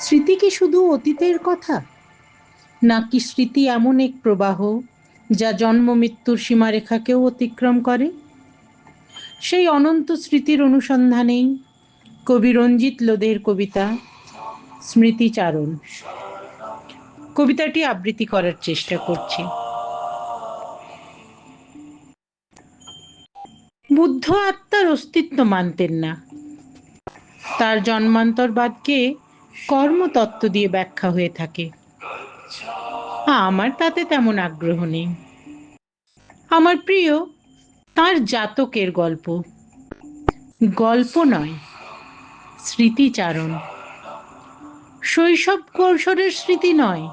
স্মৃতি কি শুধু অতীতের কথা, নাকি স্মৃতি এমন এক প্রবাহ যা জন্ম মৃত্যুর সীমারেখাকেও অতিক্রম করে? সেই অনন্ত স্মৃতির অনুসন্ধানেই কবি রঞ্জিত লোধের কবিতা স্মৃতিচারণ। কবিতাটি আবৃত্তি করার চেষ্টা করছি। বুদ্ধ আত্মার অস্তিত্ব মানতেন না। তার জন্মান্তরবাদকে কর্মতত্ত্ব দিয়ে ব্যাখ্যা হয়ে থাকে। আমার তাতে তেমন আগ্রহ নেই। আমার প্রিয় তার জাতকের গল্প। গল্প নয়, স্মৃতিচারণ। শৈশব কৈশোরের স্মৃতি নয়,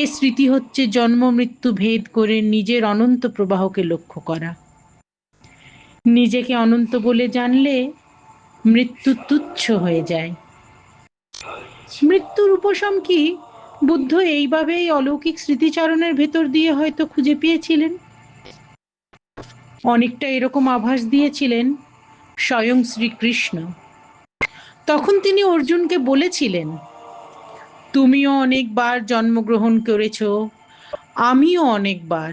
এ স্মৃতি হচ্ছে জন্ম মৃত্যু ভেদ করে নিজের অনন্ত প্রবাহকে লক্ষ্য করা। নিজেকে অনন্ত বলে জানলে মৃত্যু তুচ্ছ হয়ে যায়। মৃত্যুর উপশম কি বুদ্ধ এইভাবেই অলৌকিক স্মৃতিচারণের ভেতর দিয়ে হয়তো খুঁজে পেয়েছিলেন। অনেকটা এরকম আভাস দিয়েছিলেন স্বয়ং শ্রীকৃষ্ণ। তখন তিনি অর্জুনকে বলেছিলেন, তুমিও অনেকবার জন্মগ্রহণ করেছ, আমিও অনেকবার,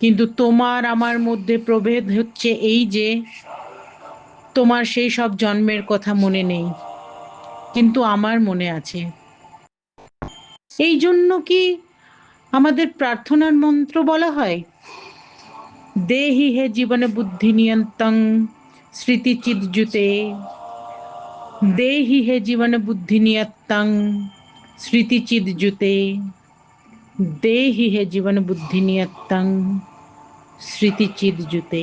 কিন্তু তোমার আমার মধ্যে প্রভেদ হচ্ছে এই যে তোমার সেই সব জন্মের কথা মনে নেই, কিন্তু আমার মনে আছে। এই জন্য কি আমাদের প্রার্থনার মন্ত্র বলা হয়, দেহি হে জীবনে বুদ্ধি নিয়ন্তং স্মৃতিচিৎজুতে, দেহি হে জীবনে বুদ্ধি নিয়ত্তং স্মৃতিচিৎজুতে, দেহি হে জীবন বুদ্ধি নিয়ত্তং স্মৃতিচিৎজুতে।